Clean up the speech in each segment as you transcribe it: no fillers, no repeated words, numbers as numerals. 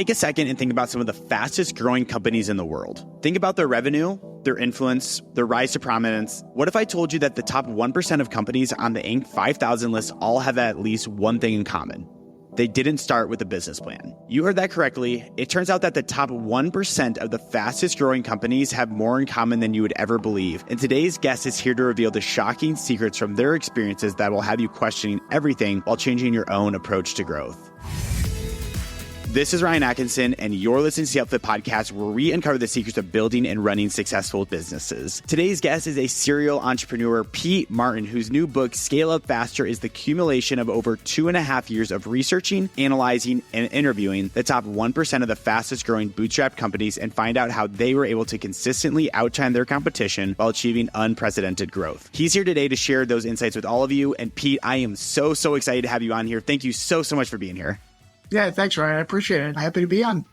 take a second and think about some of the fastest growing companies in the world. Think about their revenue, their influence, their rise to prominence. What if I told you that the top 1% of companies on the Inc. 5000 list all have at least one thing in common? They didn't start with a business plan. You heard that correctly. It turns out that the top 1% of the fastest growing companies have more in common than you would ever believe. And today's guest is here to reveal the shocking secrets from their experiences that will have you questioning everything while changing your own approach to growth. This is Ryan Atkinson, and you're listening to the UpFlip podcast, where we uncover the secrets of building and running successful businesses. Today's guest is a serial entrepreneur, Pete Martin, whose new book, Scale Up Faster, is the accumulation of over 2.5 years of researching, analyzing, and interviewing the top 1% of the fastest growing bootstrapped companies and find out how they were able to consistently outshine their competition while achieving unprecedented growth. He's here today to share those insights with all of you. And Pete, I am so excited to have you on here. Thank you so much for being here. Yeah, thanks, Ryan. I appreciate it. Happy to be on.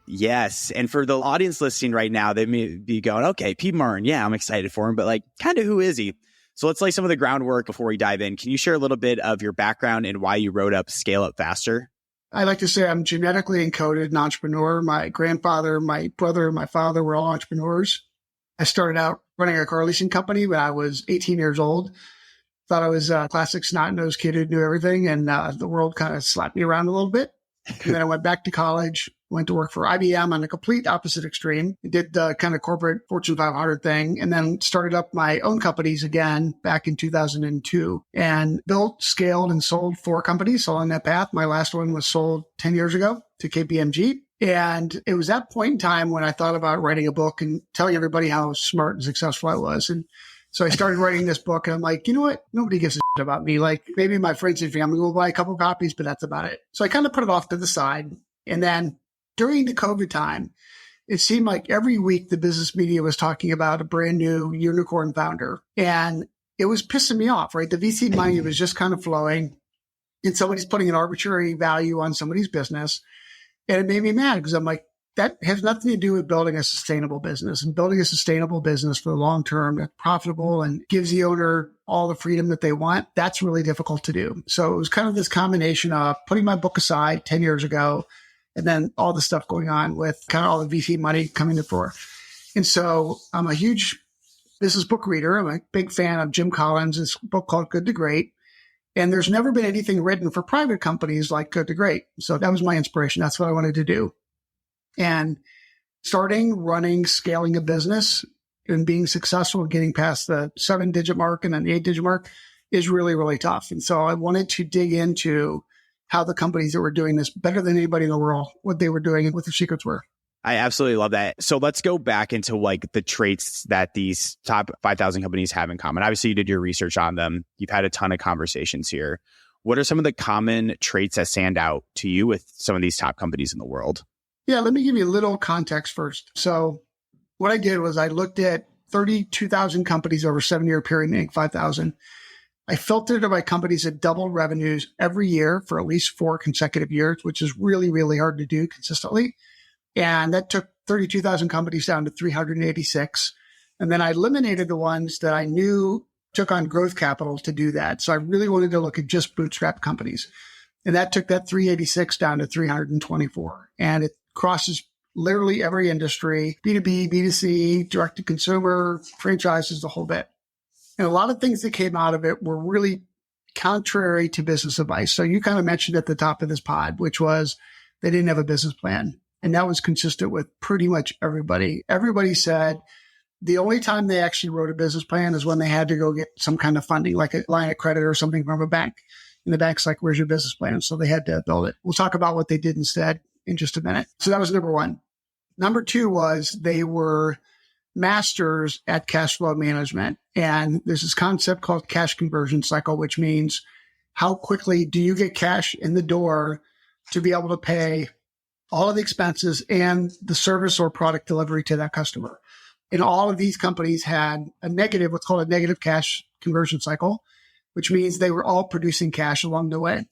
Yes. And for the audience listening right now, they may be going, okay, Pete Martin, yeah, I'm excited for him, but like, kind of who is he? So let's lay some of the groundwork before we dive in. Can you share a little bit of your background and why you wrote up Scale Up Faster? I like to say I'm genetically encoded an entrepreneur. My grandfather, my brother, my father were all entrepreneurs. I started out running a car leasing company when I was 18 years old. Thought I was a classic snot-nosed kid who knew everything, and the world kind of slapped me around a little bit. And then I went back to college, went to work for IBM on the complete opposite extreme, did the kind of corporate Fortune 500 thing, and then started up my own companies again back in 2002 and built, scaled, and sold 4 companies along that path. My last one was sold 10 years ago to KPMG. And it was that point in time when I thought about writing a book and telling everybody how smart and successful I was. And so I started writing this book, and I'm like, you know what? Nobody gives a shit about me. Like, maybe my friends and family will buy a couple copies, but that's about it. So I kind of put it off to the side. And then during the COVID time, it seemed like every week the business media was talking about a brand new unicorn founder. And it was pissing me off, right? The VC money was just kind of flowing, and somebody's putting an arbitrary value on somebody's business. And it made me mad because I'm like, that has nothing to do with building a sustainable business, and building a sustainable business for the long term that's profitable and gives the owner all the freedom that they want. That's really difficult to do. So it was kind of this combination of putting my book aside 10 years ago, and then all the stuff going on with kind of all the VC money coming to fore. And so I'm a huge business book reader. I'm a big fan of Jim Collins' book called Good to Great. And there's never been anything written for private companies like Good to Great. So that was my inspiration. That's what I wanted to do. And starting, running, scaling a business and being successful, getting past the 7-digit mark and then the 8-digit mark is really, really tough. And so I wanted to dig into how the companies that were doing this better than anybody in the world, what they were doing and what their secrets were. I absolutely love that. So let's go back into like the traits that these top 5,000 companies have in common. Obviously, you did your research on them. You've had a ton of conversations here. What are some of the common traits that stand out to you with some of these top companies in the world? Yeah, let me give you a little context first. So what I did was I looked at 32,000 companies over a 7-year period in Inc. 5,000. I filtered it by companies that doubled revenues every year for at least 4 consecutive years, which is really, really hard to do consistently. And that took 32,000 companies down to 386. And then I eliminated the ones that I knew took on growth capital to do that. So I really wanted to look at just bootstrap companies. And that took that 386 down to 324. And it crosses literally every industry, B2B, B2C, direct to consumer, franchises, the whole bit. And a lot of things that came out of it were really contrary to business advice. So you kind of mentioned at the top of this pod, which was they didn't have a business plan. And that was consistent with pretty much everybody. Everybody said the only time they actually wrote a business plan is when they had to go get some kind of funding, like a line of credit or something from a bank. And the bank's like, where's your business plan? So they had to build it. We'll talk about what they did instead in just a minute. So that was number one. Number two was they were masters at cash flow management. And there's this concept called cash conversion cycle, which means how quickly do you get cash in the door to be able to pay all of the expenses and the service or product delivery to that customer. And all of these companies had a negative, what's called a negative cash conversion cycle, which means they were all producing cash along the way.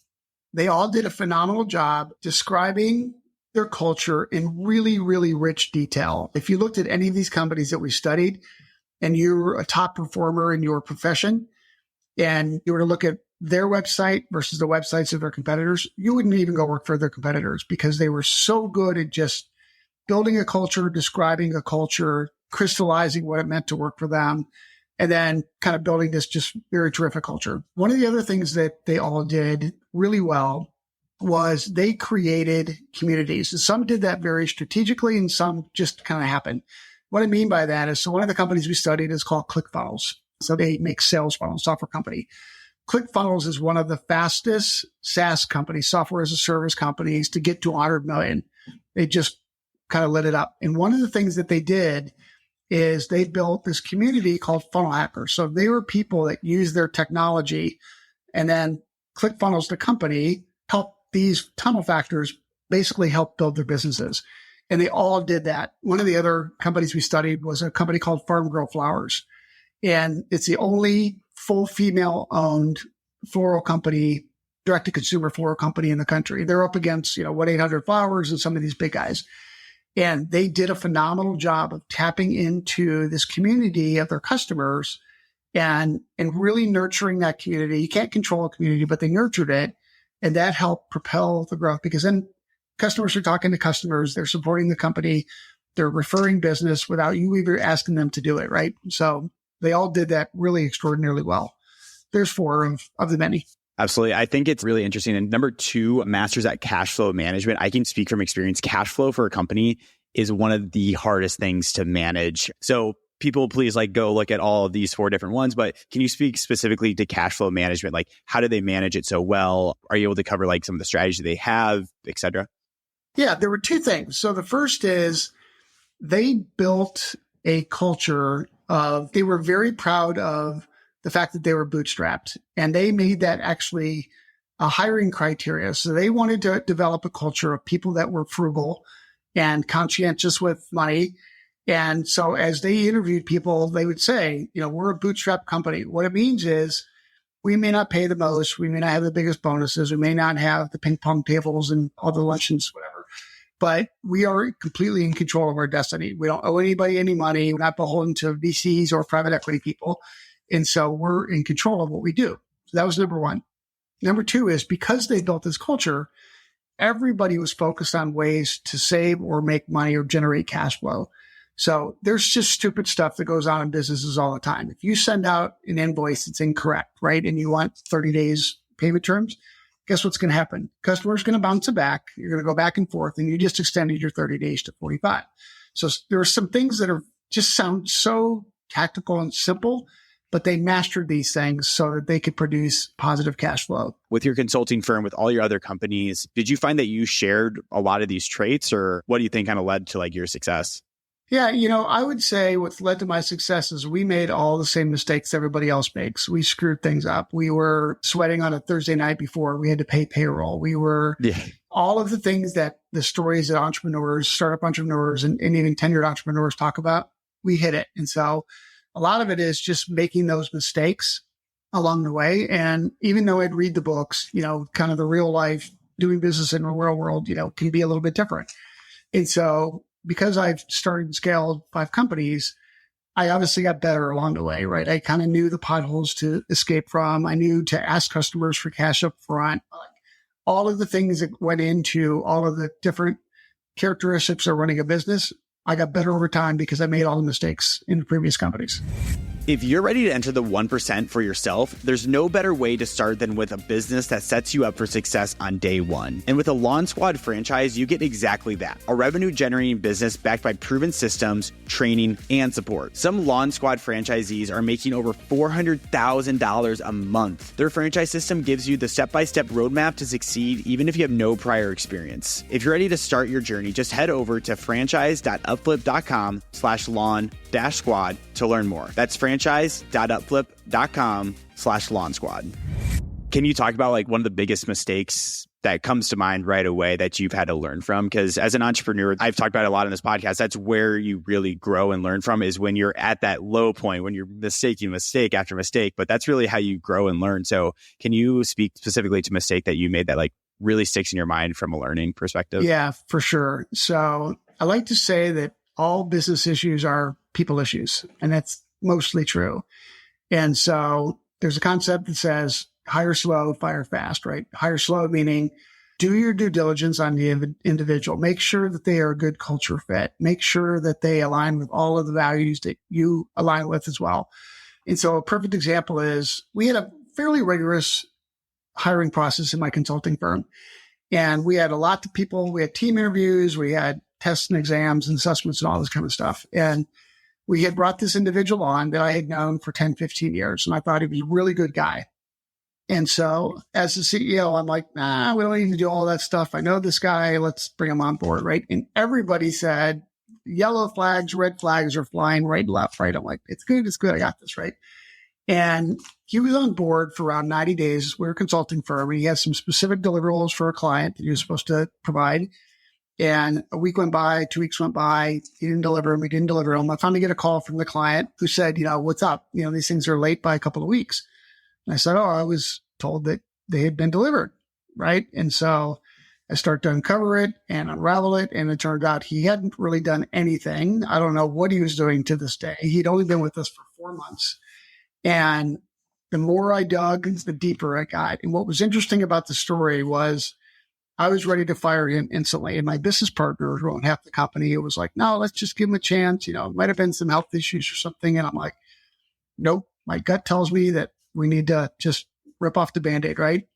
They all did a phenomenal job describing their culture in really, really rich detail. If you looked at any of these companies that we studied and you were a top performer in your profession and you were to look at their website versus the websites of their competitors, you wouldn't even go work for their competitors because they were so good at just building a culture, describing a culture, crystallizing what it meant to work for them, and then kind of building this just very terrific culture. One of the other things that they all did really well was they created communities. And some did that very strategically and some just kind of happened. What I mean by that is, so one of the companies we studied is called ClickFunnels. So they make sales funnels, software company. ClickFunnels is one of the fastest SaaS companies, software as a service companies, to get to 100 million. They just kind of lit it up. And one of the things that they did is they built this community called funnel hackers. So they were people that use their technology, and then ClickFunnels, the company, helped these tunnel factors basically help build their businesses. And they all did that. One of the other companies we studied was a company called Farm Girl Flowers. And it's the only full female owned floral company, direct to consumer floral company in the country. They're up against, 1-800-Flowers and some of these big guys. And they did a phenomenal job of tapping into this community of their customers and really nurturing that community. You can't control a community, but they nurtured it. And that helped propel the growth because then customers are talking to customers. They're supporting the company. They're referring business without you even asking them to do it, right? So they all did that really extraordinarily well. There's 4 of the many. Absolutely. I think it's really interesting. And number 2, masters at cash flow management. I can speak from experience. Cash flow for a company is one of the hardest things to manage. So people, please go look at all of these 4 different ones. But can you speak specifically to cash flow management? Like, how do they manage it so well? Are you able to cover some of the strategies they have, et cetera? Yeah, there were 2 things. So the first is they built a culture of, they were very proud of the fact that they were bootstrapped, and they made that actually a hiring criteria. So they wanted to develop a culture of people that were frugal and conscientious with money. And so as they interviewed people, they would say, we're a bootstrap company. What it means is we may not pay the most. We may not have the biggest bonuses. We may not have the ping pong tables and all the luncheons, whatever. But we are completely in control of our destiny. We don't owe anybody any money. We're not beholden to VCs or private equity people. And so we're in control of what we do. So that was number 1. Number 2 is because they built this culture, everybody was focused on ways to save or make money or generate cash flow. So there's just stupid stuff that goes on in businesses all the time. If you send out an invoice that's incorrect, right, and you want 30 days payment terms, guess what's going to happen? Customer's going to bounce it back. You're going to go back and forth, and you just extended your 30 days to 45. So there are some things that just sound so tactical and simple, but they mastered these things so that they could produce positive cash flow. With your consulting firm, with all your other companies, did you find that you shared a lot of these traits, or what do you think kind of led to your success? Yeah, I would say what's led to my success is we made all the same mistakes everybody else makes. We screwed things up. We were sweating on a Thursday night before we had to pay payroll. We were all of the things that the stories that entrepreneurs, startup entrepreneurs, and even tenured entrepreneurs talk about, we hit it. And so a lot of it is just making those mistakes along the way. And even though I'd read the books, kind of the real life doing business in the real world, can be a little bit different. And so because I've started and scaled 5 companies, I obviously got better along the way, right? I kind of knew the potholes to escape from. I knew to ask customers for cash up front. All of the things that went into all of the different characteristics of running a business, I got better over time because I made all the mistakes in the previous companies. If you're ready to enter the 1% for yourself, there's no better way to start than with a business that sets you up for success on day 1. And with a Lawn Squad franchise, you get exactly that. A revenue-generating business backed by proven systems, training, and support. Some Lawn Squad franchisees are making over $400,000 a month. Their franchise system gives you the step-by-step roadmap to succeed even if you have no prior experience. If you're ready to start your journey, just head over to franchise.upflip.com/lawn-squad to learn more. That's franchise.upflip.com/lawn squad. Can you talk about one of the biggest mistakes that comes to mind right away that you've had to learn from? Because as an entrepreneur, I've talked about it a lot in this podcast. That's where you really grow and learn from, is when you're at that low point, when you're making mistake after mistake. But that's really how you grow and learn. So can you speak specifically to mistake that you made that really sticks in your mind from a learning perspective? Yeah, for sure. So I like to say that all business issues are people issues, and that's mostly true. And so there's a concept that says hire slow, fire fast, right? Hire slow meaning do your due diligence on the individual. Make sure that they are a good culture fit. Make sure that they align with all of the values that you align with as well. And so a perfect example is we had a fairly rigorous hiring process in my consulting firm. And we had a lot of people. We had team interviews. We had tests and exams and assessments and all this kind of stuff. And we had brought this individual on that I had known for 10, 15 years. And I thought he was a really good guy. And so as the CEO, I'm like, nah, we don't need to do all that stuff. I know this guy. Let's bring him on board, right? And everybody said, yellow flags, red flags are flying right, left, right. I'm like, it's good. It's good. I got this, right? And he was on board for around 90 days. We're a consulting firm, and he had some specific deliverables for a client that he was supposed to provide. And a week went by, 2 weeks went by. He didn't deliver them. We didn't deliver them. I finally get a call from the client who said, what's up? These things are late by a couple of weeks. And I said, I was told that they had been delivered, right? And so I start to uncover it and unravel it. And it turned out he hadn't really done anything. I don't know what he was doing to this day. He'd only been with us for 4 months. And the more I dug, the deeper I got. And what was interesting about the story was I was ready to fire him instantly. And my business partner who owned half the company, it was like, no, let's just give him a chance. It might have been some health issues or something. And I'm like, nope, my gut tells me that we need to just rip off the Band-Aid, right?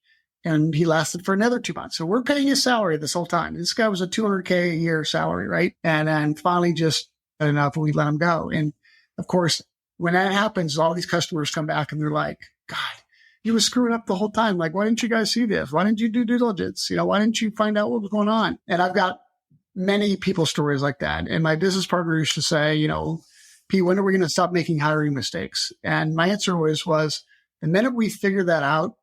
And he lasted for another 2 months. So we're paying his salary this whole time. This guy was a $200K a year salary, right? And then finally just enough, we let him go. And of course, when that happens, all these customers come back and they're like, God, he was screwing up the whole time. Like, why didn't you guys see this? Why didn't you do due diligence? Why didn't you find out what was going on? And I've got many people stories like that. And my business partner used to say, P, when are we going to stop making hiring mistakes? And my answer was the minute we figure that out,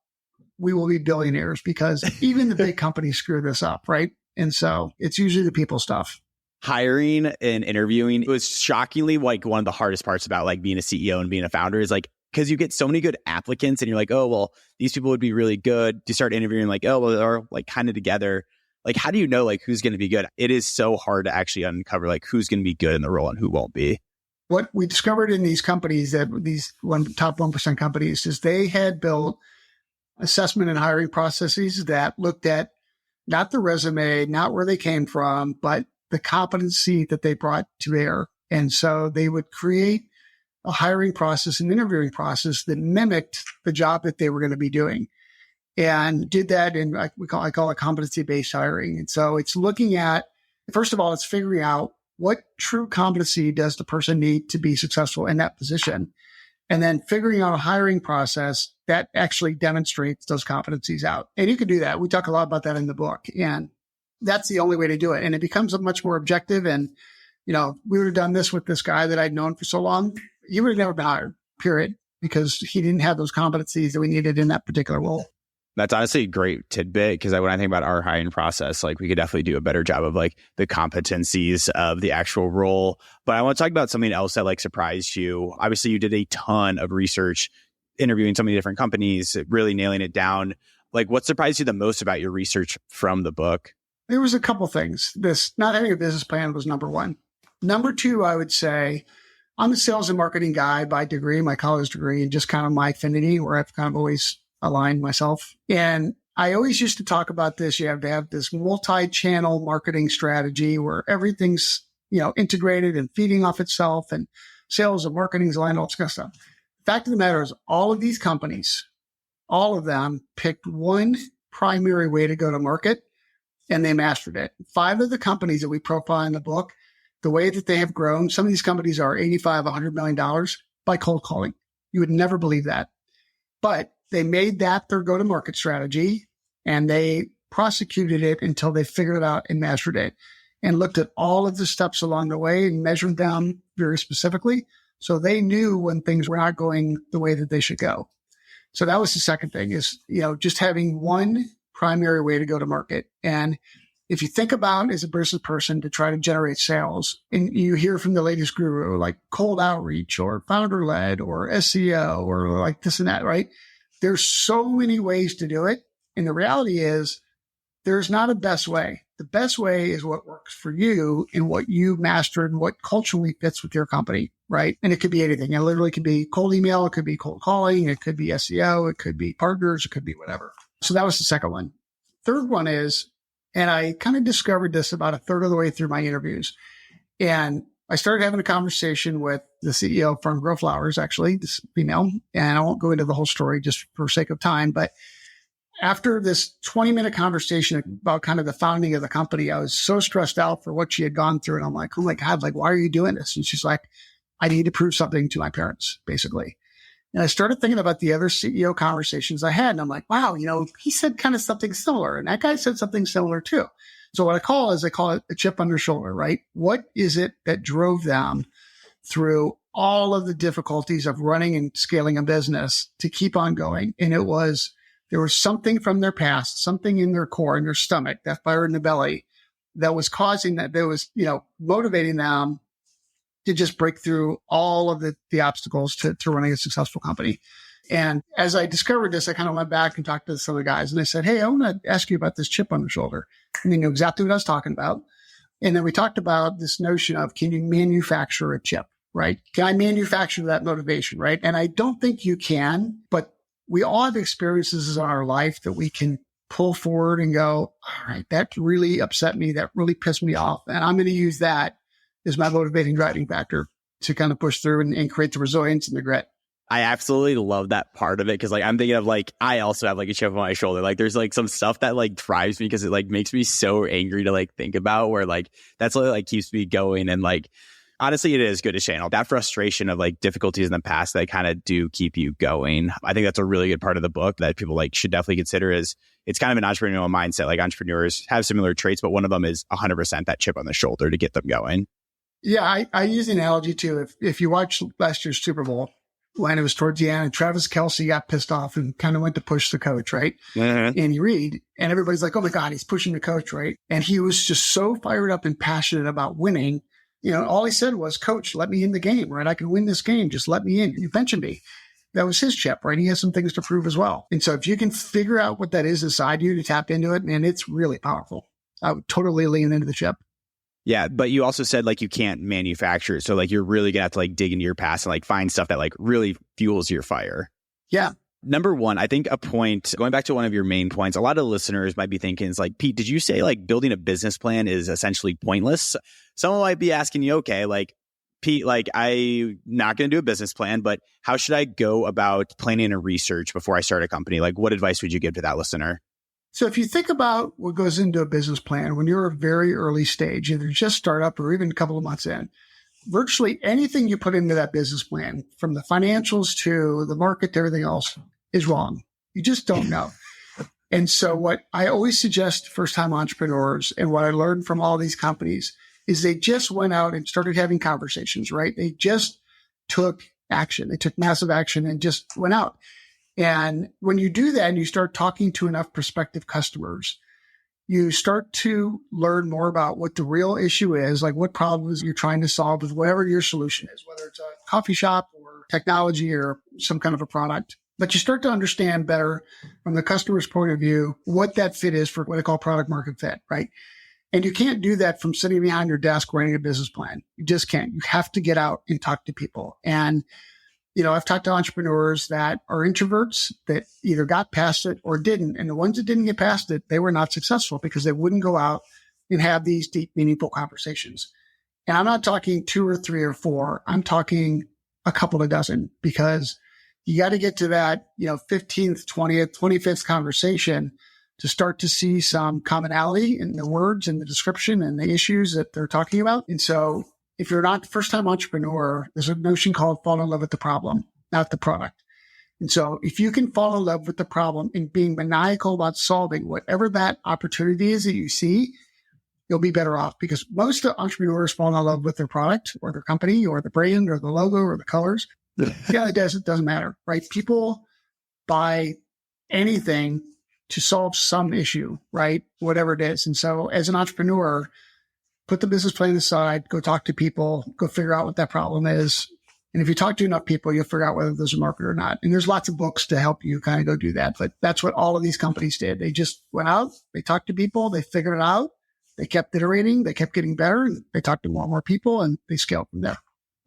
we will be billionaires because even the big companies screw this up, right? And so it's usually the people stuff. Hiring and interviewing was shockingly like one of the hardest parts about like being a CEO and being a founder is like, because you get so many good applicants and you're like, oh, well, these people would be really good. You start interviewing like, oh, well, they're like kind of together. Like, how do you know like who's going to be good? It is so hard to actually uncover like who's going to be good in the role and who won't be. What we discovered in these companies, that these top 1% companies, is they had built assessment and hiring processes that looked at not the resume, not where they came from, but the competency that they brought to bear. And so they would create a hiring process and interviewing process that mimicked the job that they were going to be doing, and did that in I call it competency-based hiring. And so it's looking at, first of all, it's figuring out what true competency does the person need to be successful in that position, and then figuring out a hiring process that actually demonstrates those competencies out. And you can do that. We talk a lot about that in the book, and that's the only way to do it. And it becomes a much more objective. And, we would have done this with this guy that I'd known for so long. He would have never been hired, period, because he didn't have those competencies that we needed in that particular role. That's honestly a great tidbit because when I think about our hiring process, like we could definitely do a better job of like the competencies of the actual role. But I want to talk about something else that like surprised you. Obviously, you did a ton of research, interviewing so many different companies, really nailing it down. Like, what surprised you the most about your research from the book? There was a couple things. This not having a business plan was number one. Number two, I would say, I'm a sales and marketing guy by degree, my college degree, and just kind of my affinity where I've kind of always aligned myself. And I always used to talk about this. You have to have this multi-channel marketing strategy where everything's, integrated and feeding off itself, and sales and marketing's aligned, all this kind of stuff. The fact of the matter is all of these companies, all of them picked one primary way to go to market, and they mastered it. 5 of the companies that we profile in the book, the way that they have grown, some of these companies are $85, $100 million by cold calling. You would never believe that. But they made that their go-to-market strategy, and they prosecuted it until they figured it out and mastered it, and looked at all of the steps along the way and measured them very specifically. So they knew when things were not going the way that they should go. So that was the second thing is, just having one primary way to go to market. And if you think about as a business person to try to generate sales, and you hear from the latest guru, like cold outreach or founder led or SEO or like this and that, right? There's so many ways to do it. And the reality is there's not a best way. the best way is what works for you and what you've mastered and what culturally fits with your company, right? And it could be anything. It literally could be cold email. It could be cold calling. It could be SEO. It could be partners. It could be whatever. So that was the second one. Third one is, and I kind of discovered this about a third of the way through my interviews. And I started having a conversation with the CEO from Grow Flowers, actually, this female. And I won't go into the whole story just for sake of time. But after this 20-minute conversation about kind of the founding of the company, I was so stressed out for what she had gone through. And I'm like, oh my God, like, why are you doing this? And she's like, I need to prove something to my parents, basically. And I started thinking about the other CEO conversations I had. And I'm like, wow, he said kind of something similar. And that guy said something similar too. So what I call it a chip on their shoulder, right? What is it that drove them through all of the difficulties of running and scaling a business to keep on going? And there was something from their past, something in their core, in their stomach, that fire in the belly that was causing that, motivating them to just break through all of the obstacles to running a successful company. And as I discovered this, I kind of went back and talked to some of the guys and I said, hey, I want to ask you about this chip on the shoulder. And they knew exactly what I was talking about. And then we talked about this notion of, can you manufacture a chip, right? Can I manufacture that motivation, right? And I don't think you can, but we all have experiences in our life that we can pull forward and go, all right, that really upset me. That really pissed me off. And I'm going to use that as my motivating driving factor to kind of push through and create the resilience and the grit. I absolutely love that part of it because I'm thinking of I also have a chip on my shoulder. There's some stuff that drives me because it makes me so angry to think about where that's what keeps me going. And honestly, it is good to channel that frustration of difficulties in the past that kind of do keep you going. I think that's a really good part of the book that people should definitely consider. Is it's kind of an entrepreneurial mindset. Entrepreneurs have similar traits, but one of them is 100% that chip on the shoulder to get them going. Yeah, I use the analogy too. If you watch last year's Super Bowl, when it was towards the end and Travis Kelce got pissed off and kind of went to push the coach, right? Mm-hmm. Andy Reid, and everybody's like, oh my God, he's pushing the coach, right? And he was just so fired up and passionate about winning. All he said was, coach, let me in the game, right? I can win this game. Just let me in. You mentioned me. That was his chip, right? He has some things to prove as well. And so if you can figure out what that is inside you to tap into it, man, it's really powerful. I would totally lean into the chip. Yeah, but you also said you can't manufacture it. So you're really going to have to dig into your past and find stuff that really fuels your fire. Yeah. Number one, I think a point, going back to one of your main points, a lot of listeners might be thinking is Pete, did you say building a business plan is essentially pointless? Someone might be asking you, okay, Pete, I'm not going to do a business plan, but how should I go about planning and research before I start a company? What advice would you give to that listener? So if you think about what goes into a business plan, when you're a very early stage, either just startup or even a couple of months in, virtually anything you put into that business plan, from the financials to the market to everything else, is wrong. You just don't know. And so what I always suggest first-time entrepreneurs, and what I learned from all these companies, is they just went out and started having conversations, right? They just took action. They took massive action and just went out. And when you do that and you start talking to enough prospective customers, you start to learn more about what the real issue is, what problems you're trying to solve with whatever your solution is, whether it's a coffee shop or technology or some kind of a product. But you start to understand better from the customer's point of view what that fit is for what I call product market fit, right? And you can't do that from sitting behind your desk writing a business plan. You just can't. You have to get out and talk to people. And I've talked to entrepreneurs that are introverts that either got past it or didn't. And the ones that didn't get past it, they were not successful because they wouldn't go out and have these deep, meaningful conversations. And I'm not talking 2 or 3 or 4. I'm talking a couple of dozen, because you got to get to that, 15th, 20th, 25th conversation to start to see some commonality in the words and the description and the issues that they're talking about. And so if you're not a first-time entrepreneur, there's a notion called fall in love with the problem, not the product. And so if you can fall in love with the problem and being maniacal about solving whatever that opportunity is that you see, you'll be better off, because most of entrepreneurs fall in love with their product or their company or the brand or the logo or the colors. Yeah, it doesn't matter, right? People buy anything to solve some issue, right? Whatever it is. And so as an entrepreneur, put the business plan aside, go talk to people, go figure out what that problem is. And if you talk to enough people, you'll figure out whether there's a market or not. And there's lots of books to help you kind of go do that. But that's what all of these companies did. They just went out, they talked to people, they figured it out, They kept iterating, they kept getting better, and they talked to more and more people, and they scaled from there.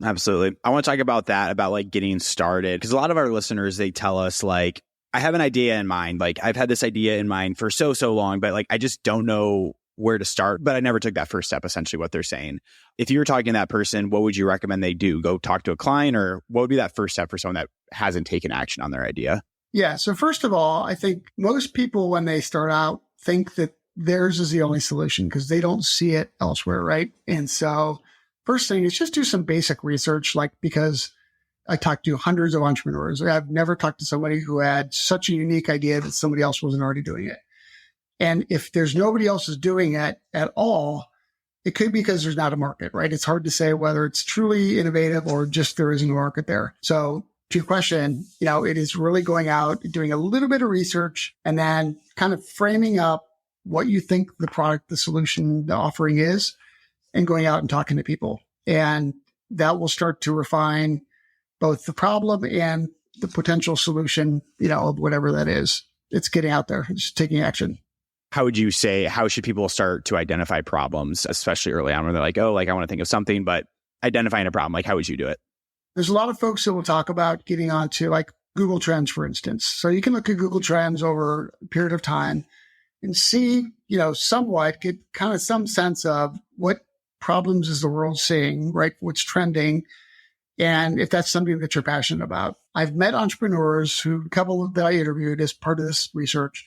Absolutely. I want to talk about that, about like getting started. Because a lot of our listeners, they tell us like, I have an idea in mind. Like I've had this idea in mind for so long, but like, I just don't know where to start. But I never took that first step, essentially what they're saying. If you were talking to that person, what would you recommend they do? Go talk to a client, or what would be that first step for someone that hasn't taken action on their idea? Yeah. So first of all, I think most people, when they start out, think that theirs is the only solution because they don't see it elsewhere, right? And so first thing is just do some basic research, like because I talked to hundreds of entrepreneurs. I've never talked to somebody who had such a unique idea that somebody else wasn't already doing it. And if there's nobody else is doing it at all, it could be because there's not a market, right? It's hard to say whether it's truly innovative or just there isn't a market there. So to your question, it is really going out, doing a little bit of research, and then kind of framing up what you think the product, the solution, the offering is, and going out and talking to people. And that will start to refine both the problem and the potential solution, of whatever that is. It's getting out there, just taking action. How would you say, how should people start to identify problems, especially early on when they're like, oh, like I want to think of something, but identifying a problem, like how would you do it? There's a lot of folks who will talk about getting onto like Google Trends, for instance. So you can look at Google Trends over a period of time and see, somewhat get kind of some sense of what problems is the world seeing, right? What's trending. And if that's something that you're passionate about. I've met entrepreneurs a couple that I interviewed as part of this research,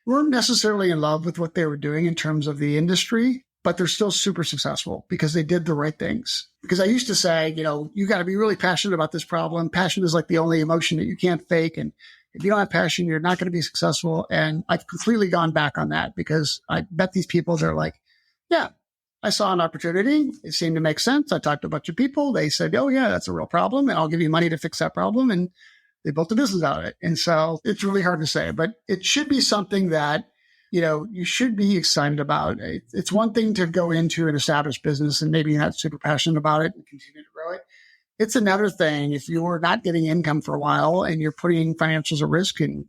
weren't necessarily in love with what they were doing in terms of the industry, but they're still super successful because they did the right things. Because I used to say, you got to be really passionate about this problem. Passion is like the only emotion that you can't fake. And if you don't have passion, you're not going to be successful. And I've completely gone back on that because I bet these people, they're like, yeah, I saw an opportunity. It seemed to make sense. I talked to a bunch of people. They said, oh yeah, that's a real problem. And I'll give you money to fix that problem. And they built a business out of it. And so it's really hard to say, but it should be something that, you should be excited about. It's one thing to go into an established business and maybe you're not super passionate about it and continue to grow it. It's another thing if you're not getting income for a while and you're putting financials at risk and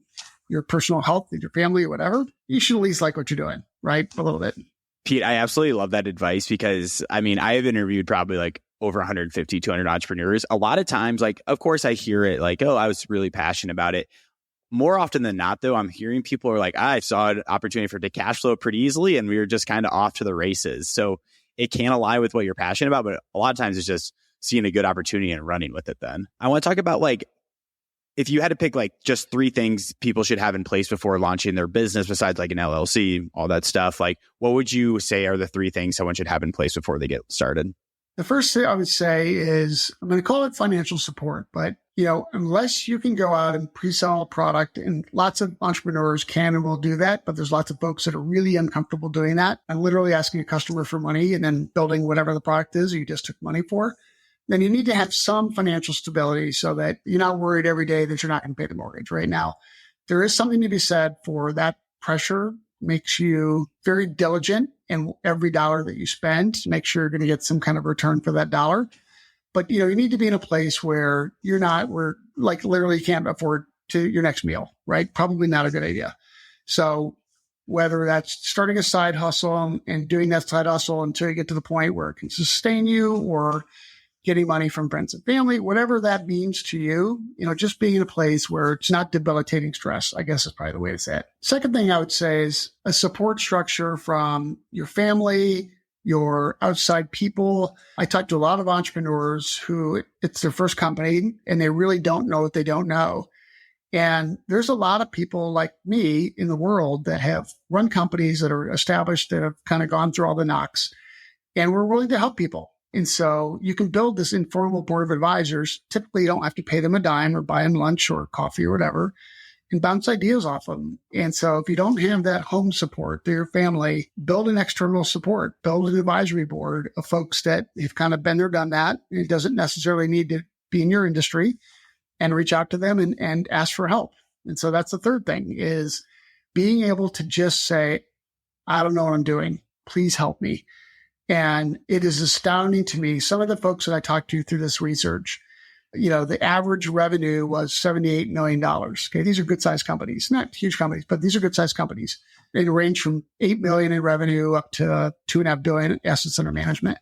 your personal health and your family or whatever, you should at least like what you're doing, right? A little bit. Pete, I absolutely love that advice because I have interviewed probably like over 150, 200 entrepreneurs. A lot of times, like, of course I hear it like, oh, I was really passionate about it. More often than not, though, I'm hearing people are like, I saw an opportunity for it to cash flow pretty easily and we were just kind of off to the races. So it can align with what you're passionate about, but a lot of times it's just seeing a good opportunity and running with it then. I want to talk about like, if you had to pick like just 3 things people should have in place before launching their business besides like an LLC, all that stuff, like what would you say are the 3 things someone should have in place before they get started? The first thing I would say is, I'm going to call it financial support, but unless you can go out and pre-sell a product, and lots of entrepreneurs can and will do that, but there's lots of folks that are really uncomfortable doing that and literally asking a customer for money and then building whatever the product is you just took money for, then you need to have some financial stability so that you're not worried every day that you're not going to pay the mortgage. Right now, there is something to be said for that. Pressure makes you very diligent in every dollar that you spend to make sure you're going to get some kind of return for that dollar. But, you need to be in a place where where like literally you can't afford to your next meal, right? Probably not a good idea. So whether that's starting a side hustle and doing that side hustle until you get to the point where it can sustain you, or getting money from friends and family, whatever that means to you, just being in a place where it's not debilitating stress, I guess is probably the way to say it. Second thing I would say is a support structure from your family, your outside people. I talk to a lot of entrepreneurs who it's their first company and they really don't know what they don't know. And there's a lot of people like me in the world that have run companies that are established, that have kind of gone through all the knocks, and we're willing to help people. And so you can build this informal board of advisors. Typically, you don't have to pay them a dime or buy them lunch or coffee or whatever, and bounce ideas off them. And so if you don't have that home support to your family, build an external support, build an advisory board of folks that have kind of been there, done that. It doesn't necessarily need to be in your industry, and reach out to them and ask for help. And so that's the third thing, is being able to just say, I don't know what I'm doing. Please help me. And it is astounding to me. Some of the folks that I talked to through this research, The average revenue was $78 million. Okay. These are good sized companies, not huge companies, but these are good sized companies. They range from 8 million in revenue up to 2.5 billion in assets under management.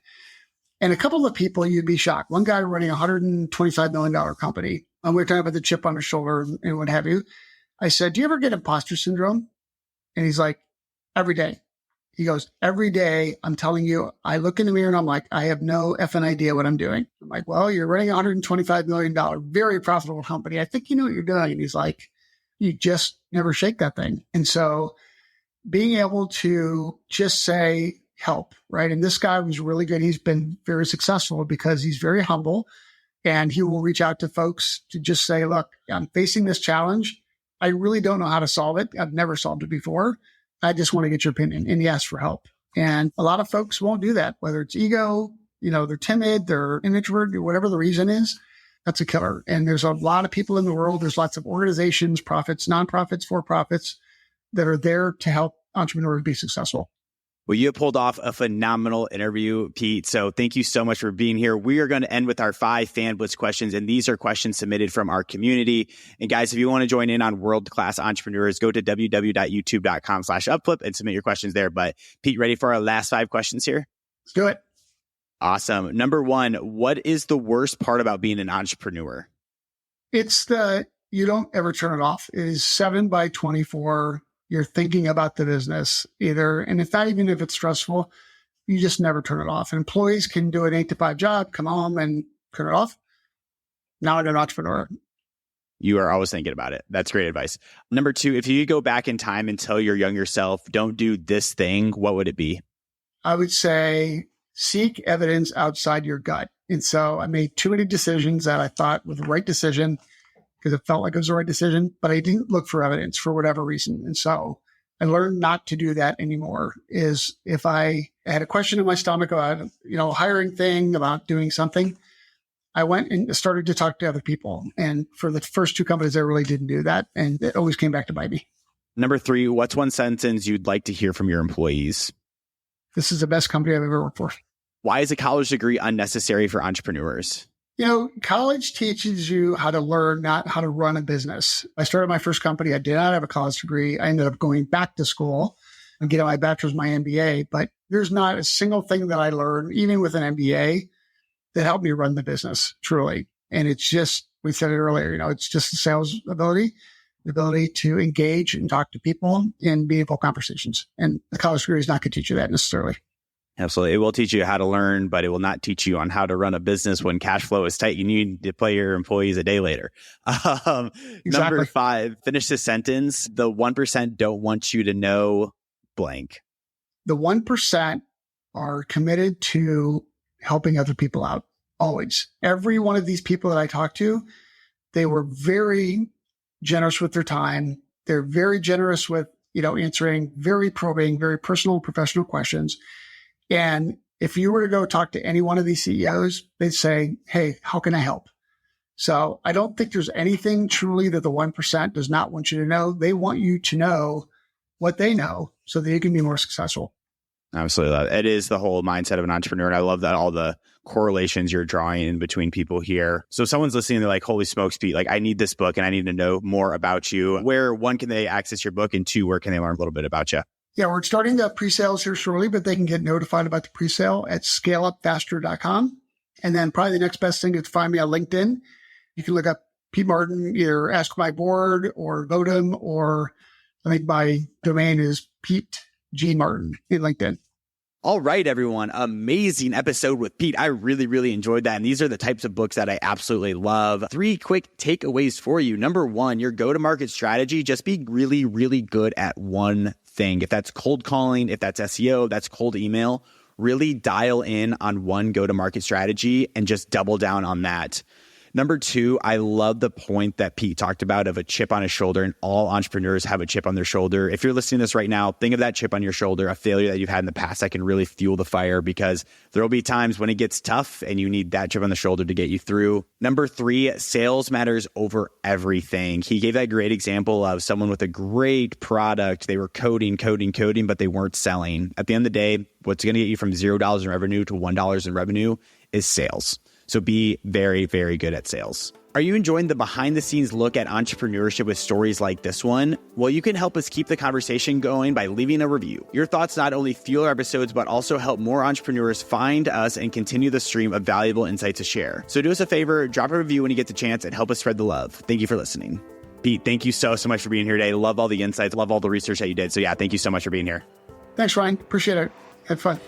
And a couple of people, you'd be shocked. One guy running a $125 million company, and we were talking about the chip on his shoulder and what have you. I said, do you ever get imposter syndrome? And he's like, every day. He goes, every day, I'm telling you, I look in the mirror and I'm like, I have no effing idea what I'm doing. I'm like, well, you're running a $125 million, very profitable company. I think you know what you're doing. And he's like, you just never shake that thing. And so being able to just say, help, right? And this guy was really good. He's been very successful because he's very humble, and he will reach out to folks to just say, look, I'm facing this challenge. I really don't know how to solve it. I've never solved it before. I just want to get your opinion. And he asked for help. And a lot of folks won't do that, whether it's ego, they're timid, they're an introvert, whatever the reason is, that's a killer. And there's a lot of people in the world. There's lots of organizations, profits, nonprofits, for-profits that are there to help entrepreneurs be successful. Well, you have pulled off a phenomenal interview, Pete. So thank you so much for being here. We are going to end with our 5 Fan Blitz questions, and these are questions submitted from our community. And guys, if you want to join in on world-class entrepreneurs, go to www.youtube.com/UpFlip and submit your questions there. But Pete, ready for our last 5 questions here? Let's do it. Awesome. Number 1, what is the worst part about being an entrepreneur? It's you don't ever turn it off. It is 7/24. You're thinking about the business either. And if not, even if it's stressful, you just never turn it off. Employees can do an 8 to 5 job, come home and turn it off. Now I'm an entrepreneur. You are always thinking about it. That's great advice. Number 2, if you could go back in time and tell your younger self, don't do this thing, what would it be? I would say seek evidence outside your gut. And so I made too many decisions that I thought was the right decision, because it felt like it was the right decision, but I didn't look for evidence for whatever reason. And so I learned not to do that anymore. Is if I had a question in my stomach about, hiring thing, about doing something, I went and started to talk to other people. And for the first 2 companies, I really didn't do that. And it always came back to bite me. Number 3, what's one sentence you'd like to hear from your employees? This is the best company I've ever worked for. Why is a college degree unnecessary for entrepreneurs? College teaches you how to learn, not how to run a business. I started my first company. I did not have a college degree. I ended up going back to school and getting my bachelor's, my MBA. But there's not a single thing that I learned, even with an MBA, that helped me run the business, truly. And it's just, we said it earlier, it's just the sales ability, the ability to engage and talk to people in meaningful conversations. And the college degree is not going to teach you that necessarily. Absolutely. It will teach you how to learn, but it will not teach you on how to run a business when cash flow is tight. You need to pay your employees a day later. Exactly. Number 5, finish this sentence. The 1% don't want you to know blank. The 1% are committed to helping other people out. Always. Every one of these people that I talked to, they were very generous with their time. They're very generous with, answering very probing, very personal, professional questions. And if you were to go talk to any one of these CEOs, they'd say, hey, how can I help? So I don't think there's anything truly that the 1% does not want you to know. They want you to know what they know so that you can be more successful. Absolutely. It is the whole mindset of an entrepreneur. And I love that all the correlations you're drawing in between people here. So if someone's listening, they're like, holy smokes, Pete, I need this book and I need to know more about you. Where, 1, can they access your book? And 2, where can they learn a little bit about you? Yeah, we're starting the pre-sales here shortly, but they can get notified about the pre-sale at scaleupfaster.com. And then probably the next best thing is to find me on LinkedIn. You can look up Pete Martin, either Ask My Board or Votem, or I think my domain is Pete G. Martin in LinkedIn. All right, everyone. Amazing episode with Pete. I really, really enjoyed that. And these are the types of books that I absolutely love. 3 quick takeaways for you. Number 1, your go-to-market strategy. Just be really, really good at one thing. If that's cold calling, if that's SEO, that's cold email, really dial in on one go-to-market strategy and just double down on that. Number 2, I love the point that Pete talked about of a chip on his shoulder, and all entrepreneurs have a chip on their shoulder. If you're listening to this right now, think of that chip on your shoulder, a failure that you've had in the past that can really fuel the fire, because there will be times when it gets tough and you need that chip on the shoulder to get you through. Number 3, sales matters over everything. He gave that great example of someone with a great product. They were coding, but they weren't selling. At the end of the day, what's going to get you from $0 in revenue to $1 in revenue is sales. So be very, very good at sales. Are you enjoying the behind the scenes look at entrepreneurship with stories like this one? Well, you can help us keep the conversation going by leaving a review. Your thoughts not only fuel our episodes, but also help more entrepreneurs find us and continue the stream of valuable insights to share. So do us a favor, drop a review when you get the chance and help us spread the love. Thank you for listening. Pete, thank you so much for being here today. Love all the insights, love all the research that you did. So yeah, thank you so much for being here. Thanks, Ryan. Appreciate it. Had fun.